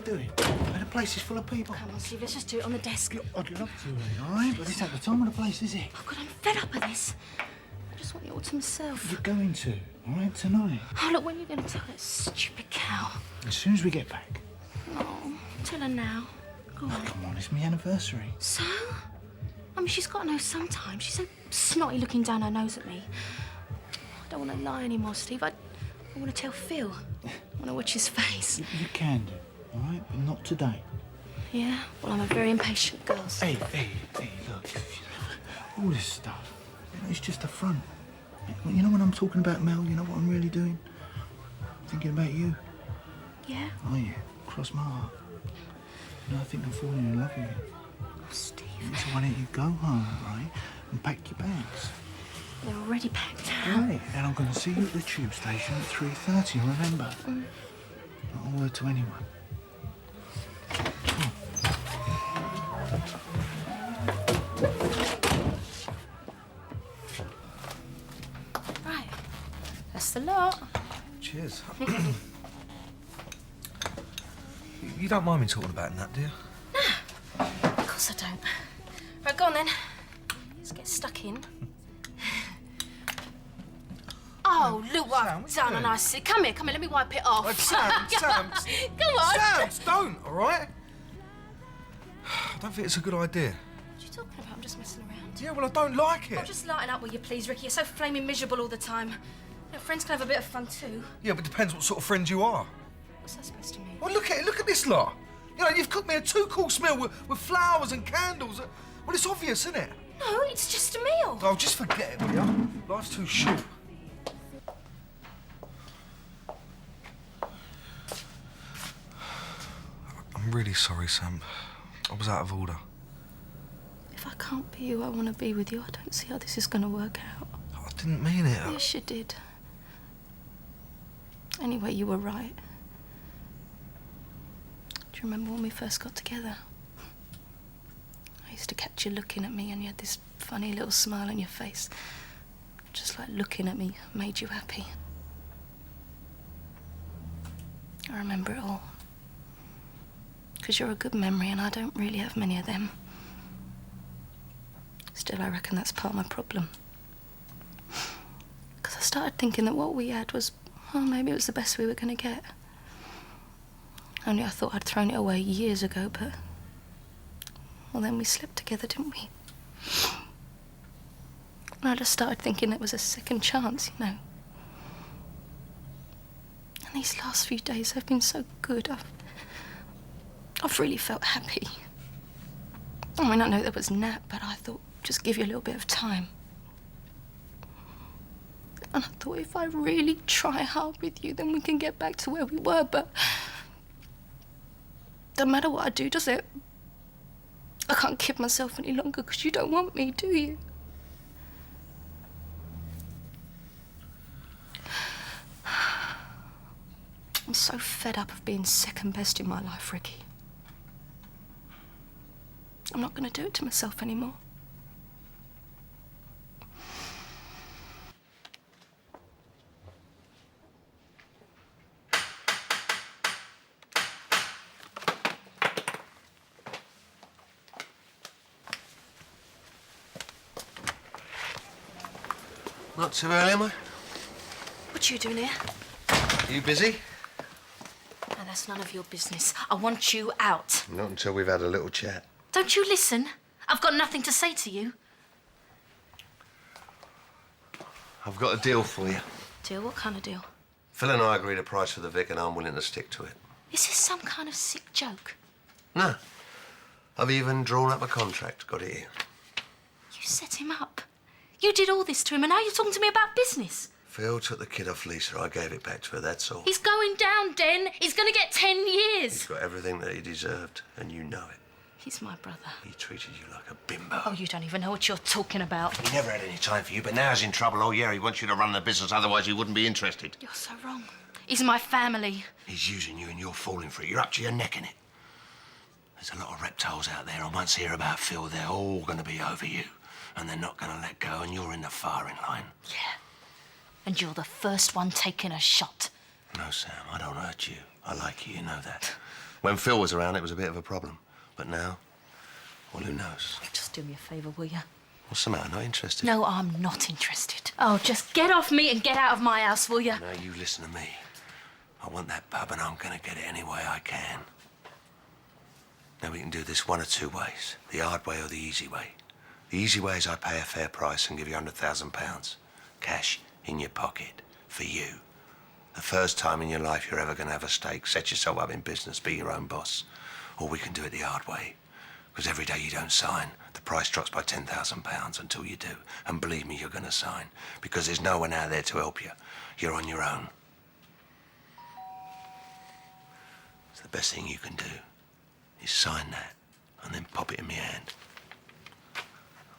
doing? The place is full of people. Come on, Steve, let's just do it on the desk. Look, I'd love to, all right? But it's at the time of the place, is it? Oh, God, I'm fed up of this. I just want it all to myself. You're going to, all right, tonight. Oh, look, when are you going to tell that stupid cow? As soon as we get back. Oh, tell her now. Go on. Oh, come on, it's my anniversary. So? I mean, she's got to know sometime. She's so snotty looking down her nose at me. I don't want to lie anymore, Steve. I want to tell Phil. I want to watch his face. You can do, all right? But not today. Yeah? Well, I'm a very impatient girl. So. Hey, look. All this stuff, it's just a front. You know when I'm talking about Mel, you know what I'm really doing? Thinking about you. Yeah? Oh, yeah. Cross my heart. You know, I think I'm falling in love with you. Oh, Steve. So why don't you go home, right, and pack your bags? They're already packed out. Right, and I'm going to see you at the tube station at 3:30, remember? Not a word to anyone. Right. That's the lot. Cheers. You don't mind me talking about that, do you? Of course I don't. Right, go on then. Let's get stuck in. Oh, look what I've done, and I said, come here, let me wipe it off. Sam, Come on. Sam, don't, all right? I don't think it's a good idea. What are you talking about? I'm just messing around. Yeah, well, I don't like it. Oh, just lighten up, will you please, Ricky? You're so flaming miserable all the time. You know, friends can have a bit of fun too. Yeah, but it depends what sort of friend you are. What's that supposed to mean? Well, look at this lot. You know, you've cooked me a 2-course meal with flowers and candles. Well, it's obvious, isn't it? No, it's just a meal. Oh, just forget it, will you? Life's too short. I'm really sorry, Sam. I was out of order. If I can't be who I want to be with you, I don't see how this is going to work out. I didn't mean it. Yes, you did. Anyway, you were right. Do you remember when we first got together? I used to catch you looking at me and you had this funny little smile on your face. Just like looking at me made you happy. I remember it all. Because you're a good memory and I don't really have many of them. Still, I reckon that's part of my problem. Because I started thinking that what we had was, well, maybe it was the best we were going to get. Only I thought I'd thrown it away years ago, but... Well, then we slept together, didn't we? And I just started thinking it was a second chance, you know. And these last few days have been so good. I've really felt happy. I mean, I know there was Nat, but I thought just give you a little bit of time. And I thought if I really try hard with you, then we can get back to where we were, but... No matter what I do, does it? I can't kid myself any longer because you don't want me, do you? I'm so fed up of being second best in my life, Ricky. I'm not going to do it to myself anymore. Not too early, am I? What you doing here? Are you busy? No, that's none of your business. I want you out. Not until we've had a little chat. Don't you listen? I've got nothing to say to you. I've got a deal for you. Deal? What kind of deal? Phil and I agreed a price for the Vic and I'm willing to stick to it. Is this some kind of sick joke? No. I've even drawn up a contract. Got it here. You set him up. You did all this to him and now you're talking to me about business. Phil took the kid off Lisa. I gave it back to her, that's all. He's going down, Den. He's going to get 10 years. He's got everything that he deserved, and you know it. He's my brother. He treated you like a bimbo. Oh, you don't even know what you're talking about. He never had any time for you, but now he's in trouble. Oh, yeah, he wants you to run the business, otherwise he wouldn't be interested. You're so wrong. He's my family. He's using you and you're falling for it. You're up to your neck in it. There's a lot of reptiles out there, and once they hear about Phil, they're all going to be over you. And they're not going to let go, and you're in the firing line. Yeah. And you're the first one taking a shot. No, Sam, I don't hurt you. I like you, you know that. When Phil was around, it was a bit of a problem. But now, well, who knows? Just do me a favour, will you? What's the matter? Not interested? No, I'm not interested. Oh, just get off me and get out of my house, will you? Now, you listen to me. I want that pub, and I'm going to get it any way I can. Now, we can do this one of two ways. The hard way or the easy way. The easy way is I pay a fair price and give you £100,000. Cash in your pocket. For you. The first time in your life you're ever going to have a stake. Set yourself up in business. Be your own boss. Or we can do it the hard way. Because every day you don't sign, the price drops by £10,000 until you do. And believe me, you're going to sign. Because there's no one out there to help you. You're on your own. So the best thing you can do is sign that and then pop it in my hand.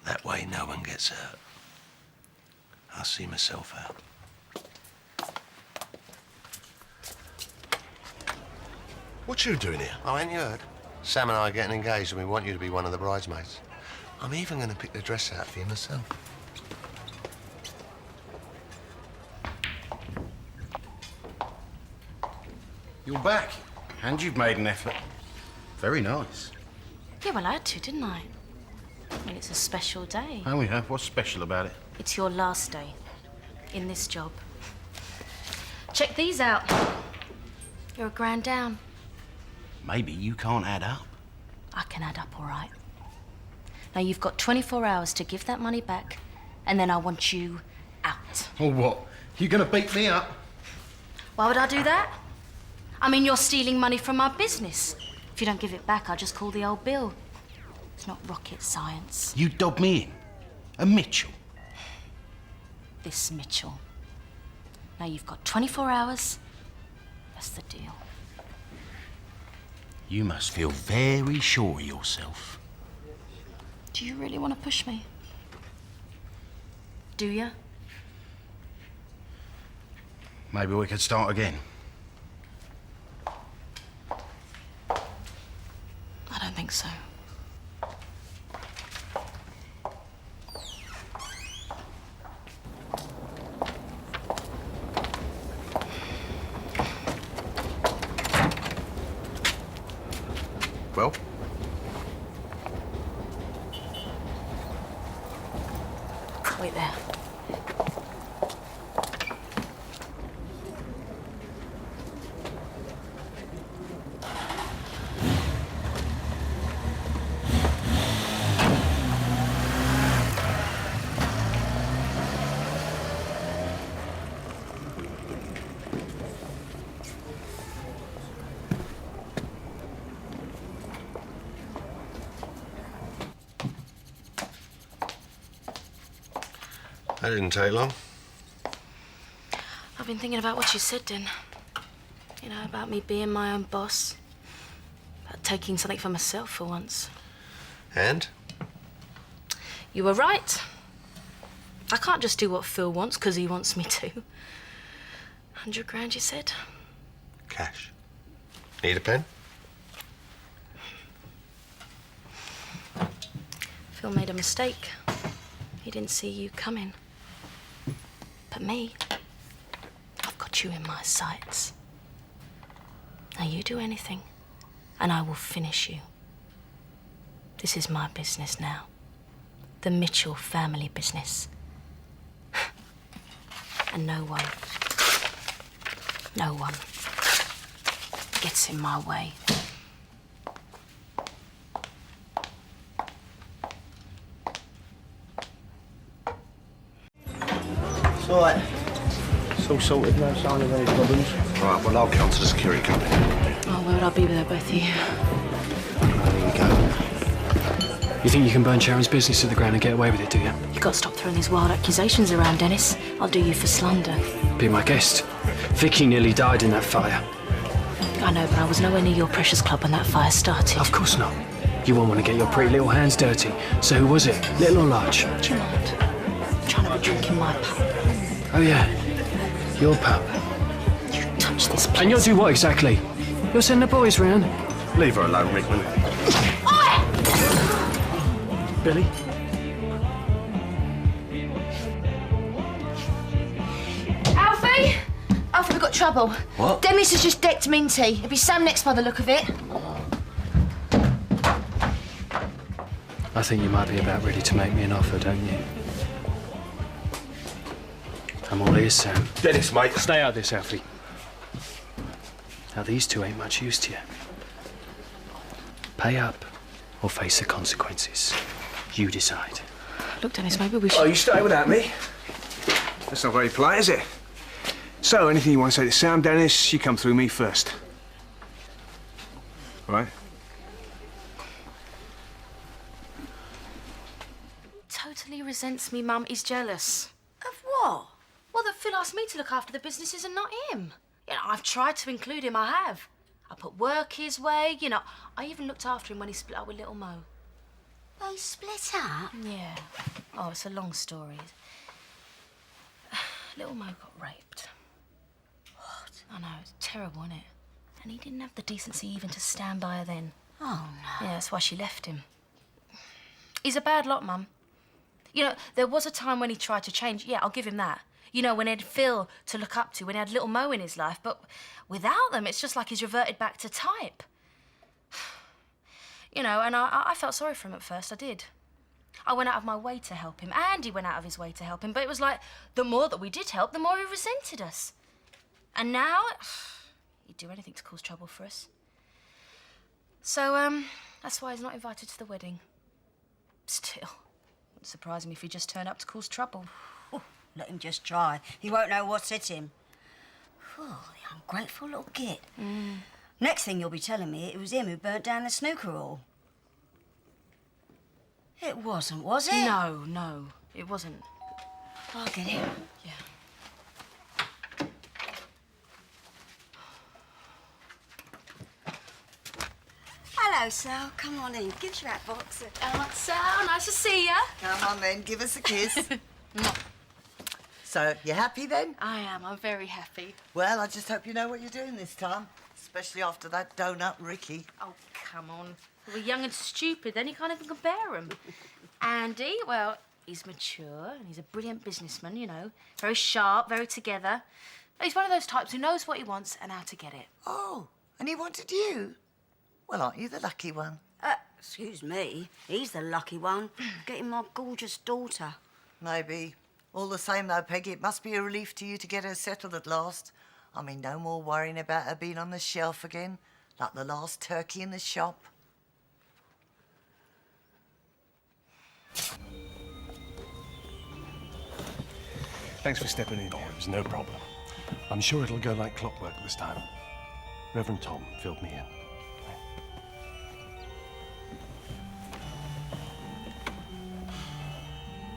That way no one gets hurt. I'll see myself out. What you doing here? Oh, ain't you heard? Sam and I are getting engaged and we want you to be one of the bridesmaids. I'm even going to pick the dress out for you myself. You're back, and you've made an effort. Very nice. Yeah, well, I had to, didn't I? I mean, it's a special day. Oh, we have. What's special about it? It's your last day in this job. Check these out. You're £1,000 down. Maybe you can't add up. I can add up, all right. Now, you've got 24 hours to give that money back, and then I want you out. Or what? You gonna beat me up? Why would I do that? I mean, you're stealing money from my business. If you don't give it back, I'll just call the old bill. It's not rocket science. You dobbed me in. A Mitchell. This Mitchell. Now, you've got 24 hours. That's the deal. You must feel very sure of yourself. Do you really want to push me? Do you? Maybe we could start again. I don't think so. Well? Wait there. That didn't take long. I've been thinking about what you said, Din. You know, about me being my own boss. About taking something for myself for once. And? You were right. I can't just do what Phil wants because he wants me to. £100,000, you said? Cash. Need a pen? Phil made a mistake. He didn't see you coming. But me, I've got you in my sights. Now you do anything, and I will finish you. This is my business now. The Mitchell family business. And no one gets in my way. It's all right. It's all sorted, no sign of any problems. Right, well, I'll get on to the security company. Oh, where would I be without both of you? There you go. You think you can burn Sharon's business to the ground and get away with it, do you? You've got to stop throwing these wild accusations around, Dennis. I'll do you for slander. Be my guest. Vicky nearly died in that fire. I know, but I was nowhere near your precious club when that fire started. Of course not. You won't want to get your pretty little hands dirty. So who was it? Little or large? Do you mind? I'm trying to be drinking my pub. Oh, yeah. Your pub. You touch this place. And you'll do what exactly? You'll send the boys round? Leave her alone, Rickman. Billy? Alfie! Alfie, we've got trouble. What? Dennis has just decked Minty. It'll be Sam next by the look of it. I think you might be about ready to make me an offer, don't you? I'm all ears, Sam. Dennis, mate. Stay out of this, Alfie. Now, these two ain't much use to you. Pay up or face the consequences. You decide. Look, Dennis, maybe we should... Oh, you stay without me? That's not very polite, is it? So, anything you want to say to Sam, Dennis, you come through me first. All right? Totally resents me, Mum. He's jealous. Of what? Well, that Phil asked me to look after the businesses and not him. You know, I've tried to include him, I have. I put work his way, you know. I even looked after him when he split up with little Mo. They split up? Yeah. Oh, it's a long story. Little Mo got raped. What? I know, it's terrible, isn't it? And he didn't have the decency even to stand by her then. Oh, no. Yeah, that's why she left him. He's a bad lot, Mum. You know, there was a time when he tried to change. Yeah, I'll give him that. You know, when he had Phil to look up to, when he had little Mo in his life. But without them, it's just like he's reverted back to type. You know, and I felt sorry for him at first, I did. I went out of my way to help him, and he went out of his way to help him. But it was like, the more that we did help, the more he resented us. And now, he'd do anything to cause trouble for us. So, that's why he's not invited to the wedding. Still, wouldn't surprise me if he just turned up to cause trouble. Oh, let him just try. He won't know what's hit him. Oh, the ungrateful little git. Next thing you'll be telling me it was him who burnt down the snooker hall. It wasn't, was it? No, it wasn't. I'll get him. Yeah. Hello, Sal. Come on in. Give us your hat box. Sal, nice to see ya. Come on then, give us a kiss. So, you happy then? I am. I'm very happy. Well, I just hope you know what you're doing this time. Especially after that donut Ricky. Oh, come on. We were young and stupid, then you can't even compare him. Andy, well, he's mature and he's a brilliant businessman, you know. Very sharp, very together. He's one of those types who knows what he wants and how to get it. Oh, and he wanted you? Well, aren't you the lucky one? Excuse me. He's the lucky one. Getting my gorgeous daughter. Maybe. All the same, though, Peggy, it must be a relief to you to get her settled at last. I mean, no more worrying about her being on the shelf again, like the last turkey in the shop. Thanks for stepping in. Oh, it was no problem. I'm sure it'll go like clockwork this time. Reverend Tom filled me in.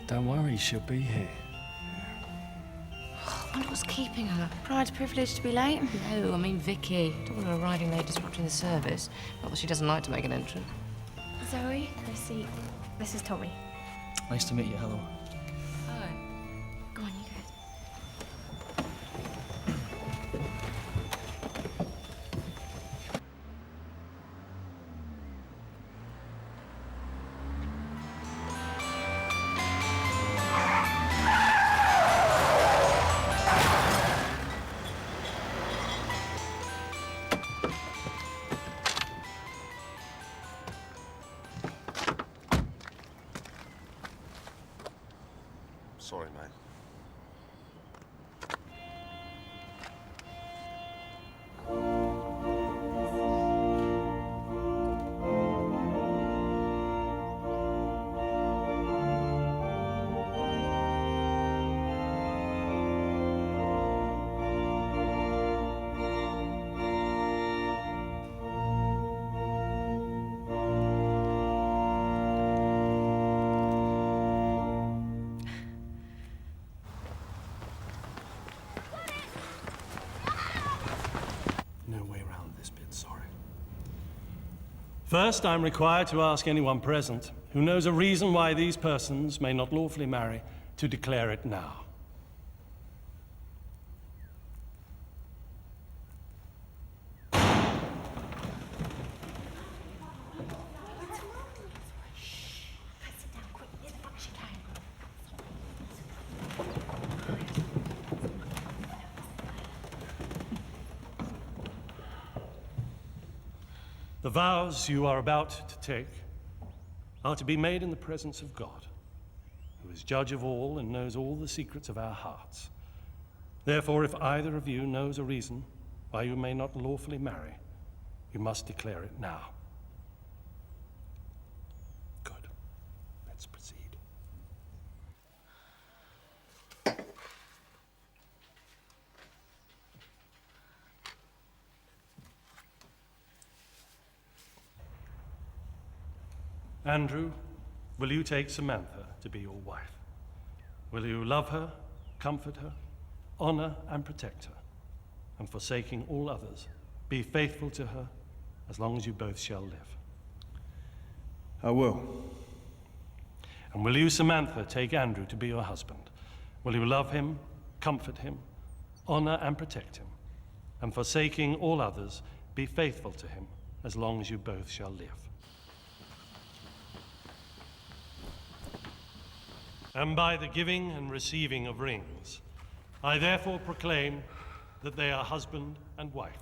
Don't worry, she'll be here. I wonder what's keeping her. Pride, privilege to be late? No, I mean Vicky. Don't want her arriving late disrupting the service. Not that she doesn't like to make an entrance. Zoe, Chrissy, this is Tommy. Nice to meet you, hello. Hi. Go on, you guys. Sorry, mate. No way around this bit, sorry. First, I'm required to ask anyone present who knows a reason why these persons may not lawfully marry to declare it now. The vows you are about to take are to be made in the presence of God, who is judge of all and knows all the secrets of our hearts. Therefore, if either of you knows a reason why you may not lawfully marry, you must declare it now. Good. Let's proceed. Andrew, will you take Samantha to be your wife? Will you love her, comfort her, honor and protect her, and forsaking all others, be faithful to her as long as you both shall live? I will. And will you, Samantha, take Andrew to be your husband? Will you love him, comfort him, honor and protect him, and forsaking all others, be faithful to him as long as you both shall live? And by the giving and receiving of rings, I therefore proclaim that they are husband and wife.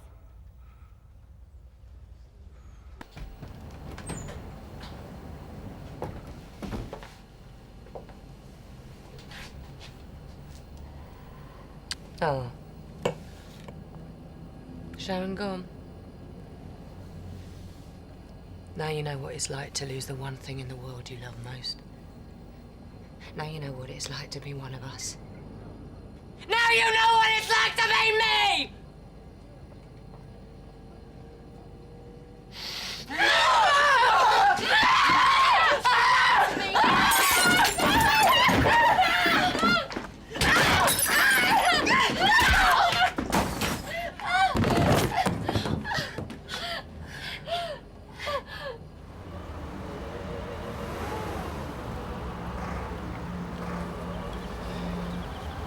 Oh. Sharon gone. Now you know what it's like to lose the one thing in the world you love most. Now you know what it's like to be one of us. Now you know what it's like to be me!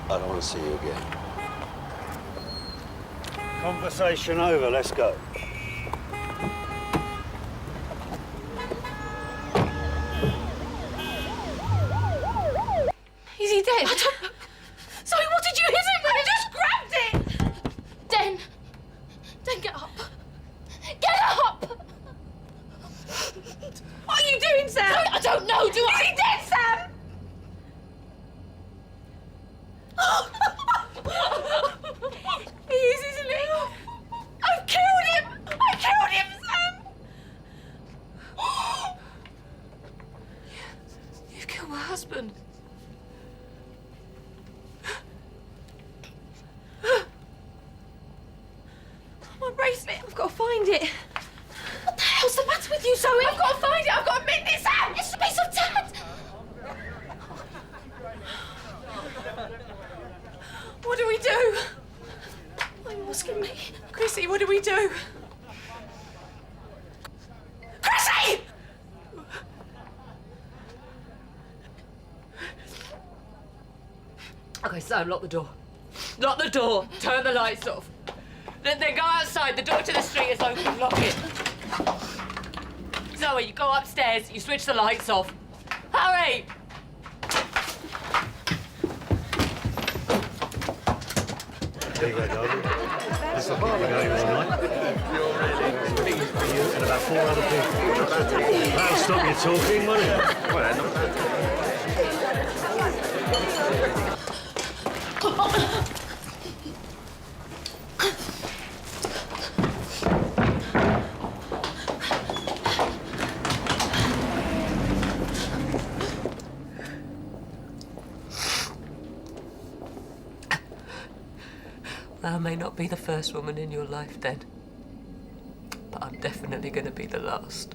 I don't want to see you again. Conversation over, let's go. Is he dead? I don't know. Zoe, what did you hit him with? I just grabbed it! Den! Den, get up. Get up! What are you doing, Sam? Zoe, I don't know, do I? Is he dead, Sam? He is, isn't he? I've killed him! I killed him, Sam! You've killed my husband. My bracelet, I've got to find it. What the hell's the matter with you, Zoe? I've got to find it, I've got to mend it, Sam! It's a piece of tat! What do we do? I'm asking me. Chrissy, what do we do? Chrissy! Okay, Sam, lock the door. Lock the door. Turn the lights off. Then go outside. The door to the street is open. Lock it. Zoe, you go upstairs. You switch the lights off. Hurry! There you go, darling. This will keep you going all night. You and about 4 other people. That'll stop you talking, won't it? Well, not bad. I may not be the first woman in your life, Den, but I'm definitely going to be the last.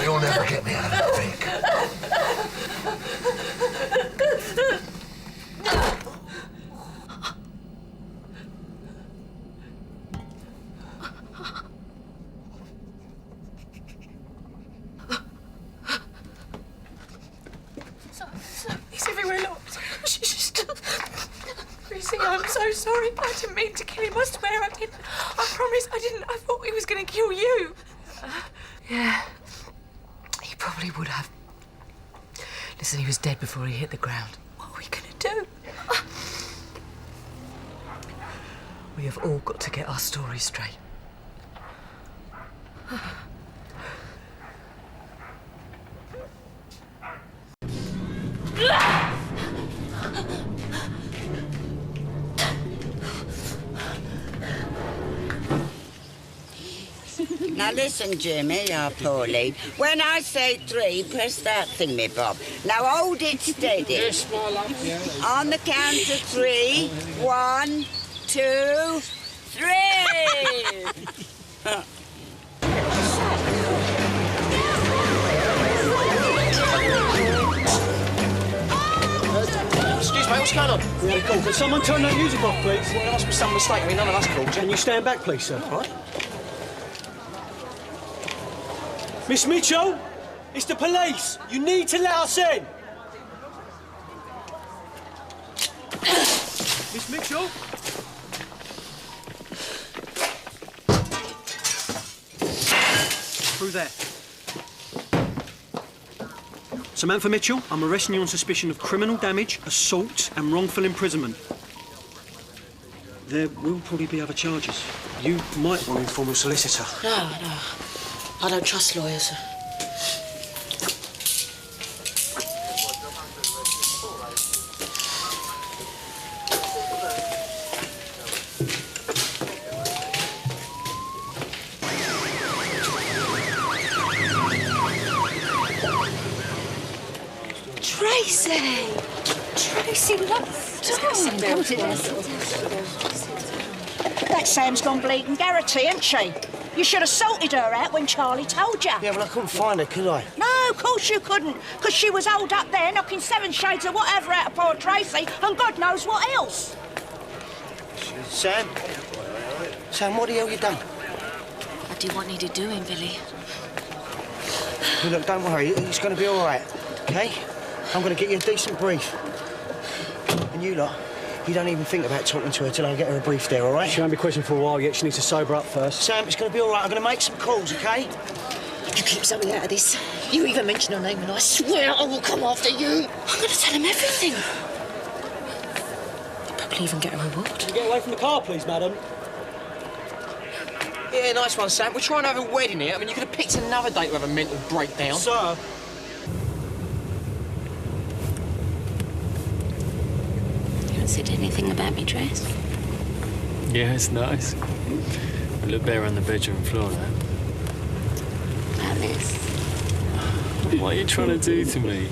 You'll never get me out of that, Vic. He's everywhere, look. Chrissy, I'm so sorry. I didn't mean to kill him. I swear I didn't. I promise I didn't. I thought he was going to kill you. Yeah, he probably would have. Listen, he was dead before he hit the ground. What are we going to do? We have all got to get our story straight. Now listen, Jimmy, our poor lead. When I say 3, press that thing, me Bob. Now hold it steady. Yes, my love. Yeah. On the count of 3. 1, 2, 3. Excuse me, what's going on? We had a call. Can someone turn that music off, please? Well, there must be some mistake. I mean, none of us called you. Can you stand back, please, sir? All right. Miss Mitchell, it's the police. You need to let us in. Miss Mitchell? Through there. Samantha Mitchell, I'm arresting you on suspicion of criminal damage, assault and wrongful imprisonment. There will probably be other charges. You might want to inform your solicitor. No. I don't trust lawyers. Tracy, love, that Sam's gone bleeding Garrity, ain't she? You should have sorted her out when Charlie told you. Yeah, well, I couldn't find her, could I? No, of course you couldn't, because she was holed up there knocking 7 shades of whatever out of poor Tracy, and God knows what else. Sam? Sam, what the hell you done? I do what needed doing, Billy. Well, look, don't worry, it's going to be all right, OK? I'm going to get you a decent brief. And you lot, you don't even think about talking to her till I get her a brief there, all right? She won't be questioned for a while yet. She needs to sober up first. Sam, it's going to be all right. I'm going to make some calls, OK? You keep Zoe out of this. You even mention her name and I swear I will come after you. I'm going to tell him everything. You'll probably even get her reward. Can you get away from the car, please, madam? Yeah, nice one, Sam. We're trying to have a wedding here. I mean, you could have picked another date to have a mental breakdown. Sir. Said anything about me dress? Yeah, it's nice. I look better on the bedroom floor now. About this? What are you trying to do to me?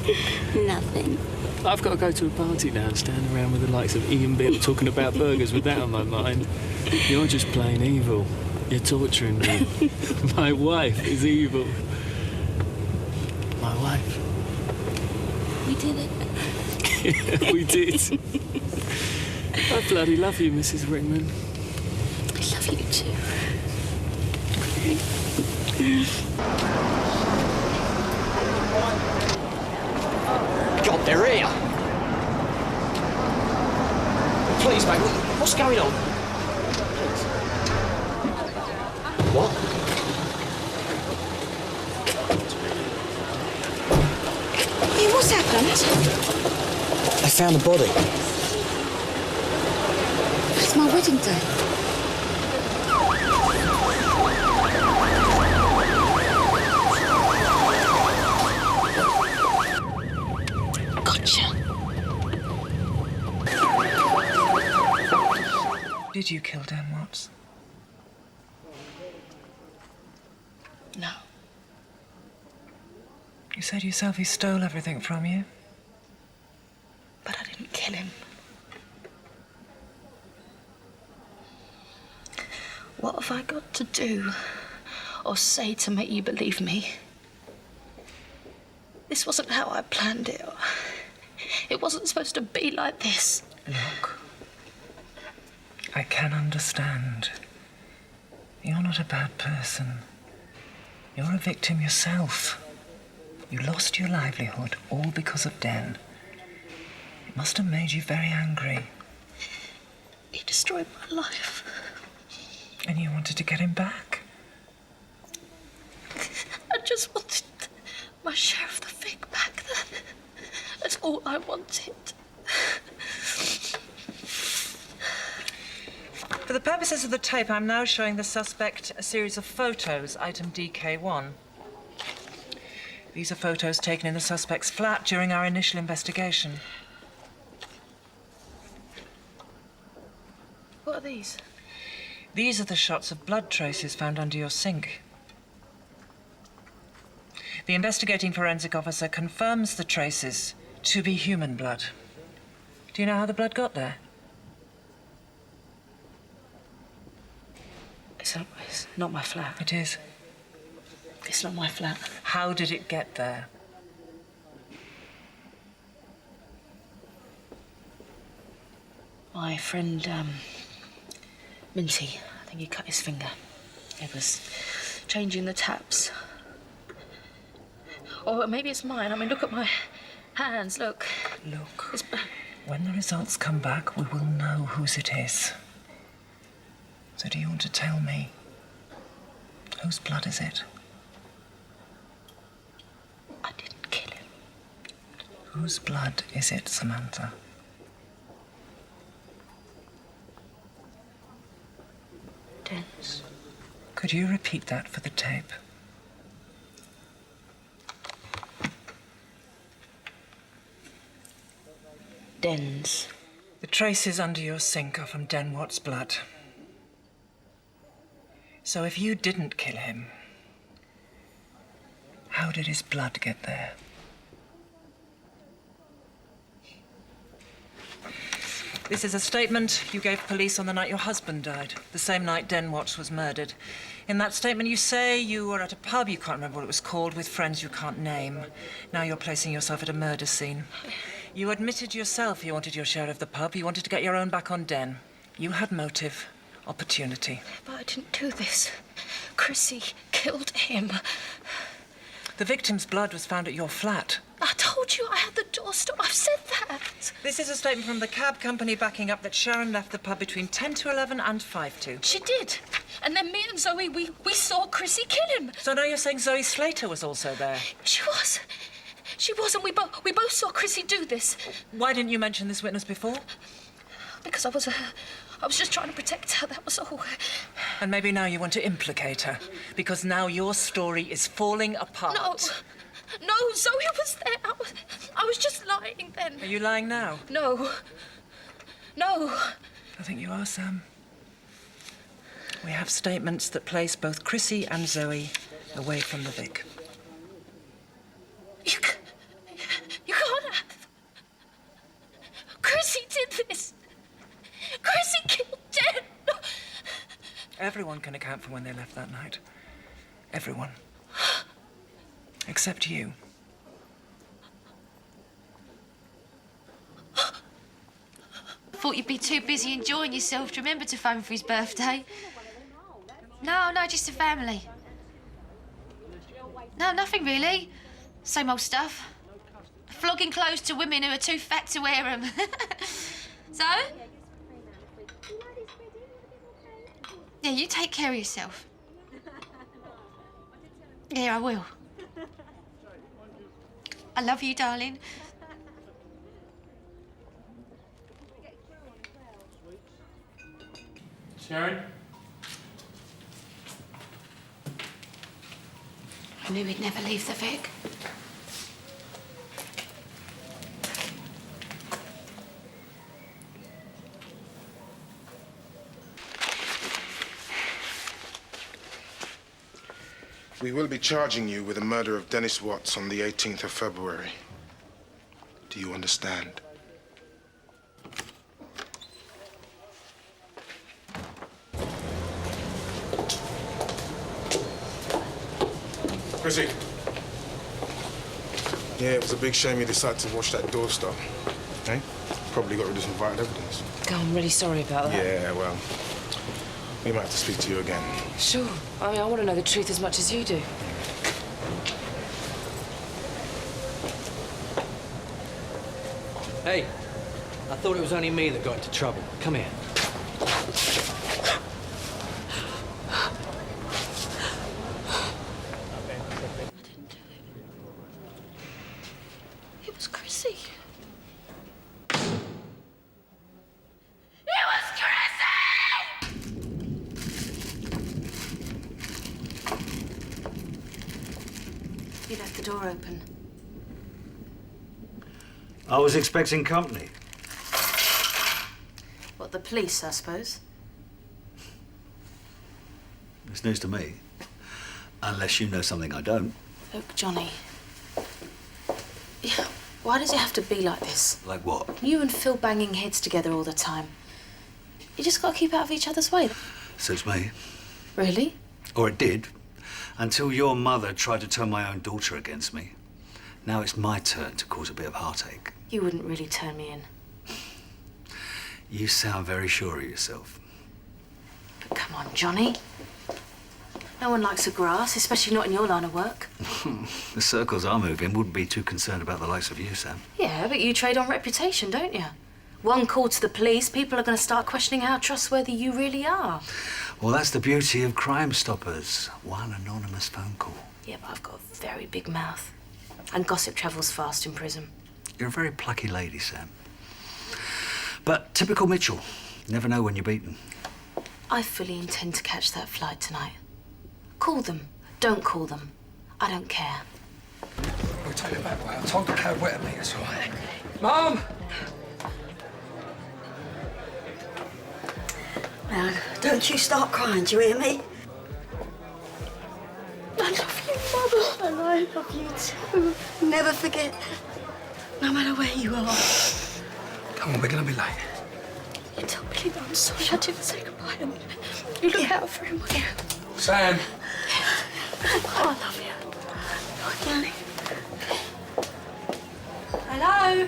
Nothing. I've got to go to a party now and stand around with the likes of Ian Bill talking about burgers with that on my mind. You're just plain evil. You're torturing me. My wife is evil. My wife. We did it. Yeah, we did. I bloody love you, Mrs. Ringman. I love you too. God, they're here. Please, mate, what's going on? What? Hey, what's happened? They found the body. It's my wedding day. Gotcha. Did you kill Dan Watts? No. You said yourself he stole everything from you. But I didn't kill him. What have I got to do or say to make you believe me? This wasn't how I planned it. It wasn't supposed to be like this. Look, I can understand. You're not a bad person. You're a victim yourself. You lost your livelihood all because of Den. It must have made you very angry. He destroyed my life. And you wanted to get him back? I just wanted my share of the thing back then. That's all I wanted. For the purposes of the tape, I'm now showing the suspect a series of photos, item DK1. These are photos taken in the suspect's flat during our initial investigation. What are these? These are the shots of blood traces found under your sink. The investigating forensic officer confirms the traces to be human blood. Do you know how the blood got there? It's not my flat. It is. It's not my flat. How did it get there? My friend, Minty, I think he cut his finger. He was changing the taps. Or maybe it's mine. I mean, look at my hands, look. Look. It's... When the results come back, we will know whose it is. So do you want to tell me? Whose blood is it? I didn't kill him. Whose blood is it, Samantha? Den's. Could you repeat that for the tape? Den's. The traces under your sink are from Den Watt's blood. So if you didn't kill him, how did his blood get there? This is a statement you gave police on the night your husband died, the same night Den Watts was murdered. In that statement, you say you were at a pub, you can't remember what it was called, with friends you can't name. Now you're placing yourself at a murder scene. You admitted yourself you wanted your share of the pub. You wanted to get your own back on Den. You had motive, opportunity. But I didn't do this. Chrissy killed him. The victim's blood was found at your flat. I told you I had the door stopped. I've said that. This is a statement from the cab company backing up that Sharon left the pub between 10 to 11 and 5 to. She did. And then me and Zoe, we saw Chrissy kill him. So now you're saying Zoe Slater was also there? She was. She was, and we both saw Chrissy do this. Why didn't you mention this witness before? Because I was just trying to protect her, that was all. And maybe now you want to implicate her, because now your story is falling apart. No, Zoe was there. I was just lying then. Are you lying now? No. I think you are, Sam. We have statements that place both Chrissy and Zoe away from the Vic. You can't have. Chrissy did this. Chrissy killed Den. Everyone can account for when they left that night. Everyone. Except you. Thought you'd be too busy enjoying yourself to remember to phone for his birthday. No, just the family. No, nothing really. Same old stuff. Flogging clothes to women who are too fat to wear them. So? Yeah, you take care of yourself. Yeah, I will. I love you, darling. Sharon? I knew he'd never leave the Vic. We will be charging you with the murder of Dennis Watts on the 18th of February. Do you understand? Chrissy. Yeah, it was a big shame you decided to wash that door stop. Eh? Probably got rid of some vital evidence. God, I'm really sorry about that. Yeah, well, we might have to speak to you again. Sure. I mean, I want to know the truth as much as you do. Hey, I thought it was only me that got into trouble. Come here. It was Chrissy. You left the door open. I was expecting company. What, the police, I suppose? It's news to me. Unless you know something I don't. Look, Johnny. Yeah, why does it have to be like this? Like what? You and Phil banging heads together all the time. You just got to keep out of each other's way. Suits me. Really? Or it did. Until your mother tried to turn my own daughter against me. Now it's my turn to cause a bit of heartache. You wouldn't really turn me in. You sound very sure of yourself. But come on, Johnny. No one likes the grass, especially not in your line of work. The circles I move in wouldn't be too concerned about the likes of you, Sam. Yeah, but you trade on reputation, don't you? One call to the police, people are going to start questioning how trustworthy you really are. Well, that's the beauty of Crime Stoppers. One anonymous phone call. Yeah, but I've got a very big mouth. And gossip travels fast in prison. You're a very plucky lady, Sam. But typical Mitchell. Never know when you're beaten. I fully intend to catch that flight tonight. Call them. Don't call them. I don't care. We'll take it back way. I told the cab where to meet us, all right? Mum! Now, don't you start crying, do you hear me? I love you, Mother. And I love you too. Never forget, no matter where you are. Come on, we're gonna be late. You told me that I'm sorry I didn't say goodbye. And you look out for him, will you? Sam! Oh, I love you. Oh, darling. Hello?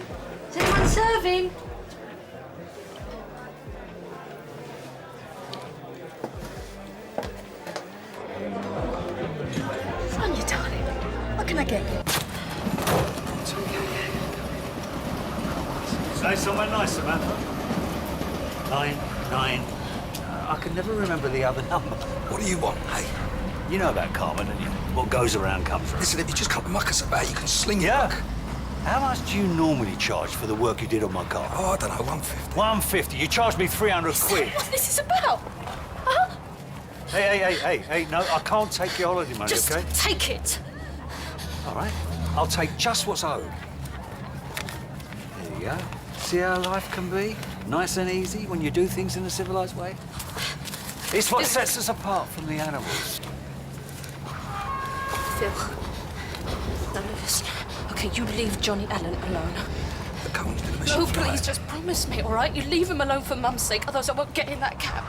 Is anyone serving? Sonia, darling, what can I get you? Say somewhere nice, Samantha. 9. I can never remember the other number. What do you want, hey? You know about karma, don't you? What goes around comes around. Listen, if you just cut the muckers about, you can sling your Yeah. buck. How much do you normally charge for the work you did on my car? Oh, I don't know, 150. 150. You charged me 300 quid. What this is about? Huh? Hey, no, I can't take your holiday money, Just okay? take it. All right. I'll take just what's owed. There you go. See how life can be? Nice and easy when you do things in a civilized way. It's what sets us apart from the animals. Phil. No, listen. Okay, you leave Johnny Allen alone. The Cohen's gonna miss No, you please, tonight. just promise me, all right? You leave him alone for Mum's sake, otherwise I won't get in that cab.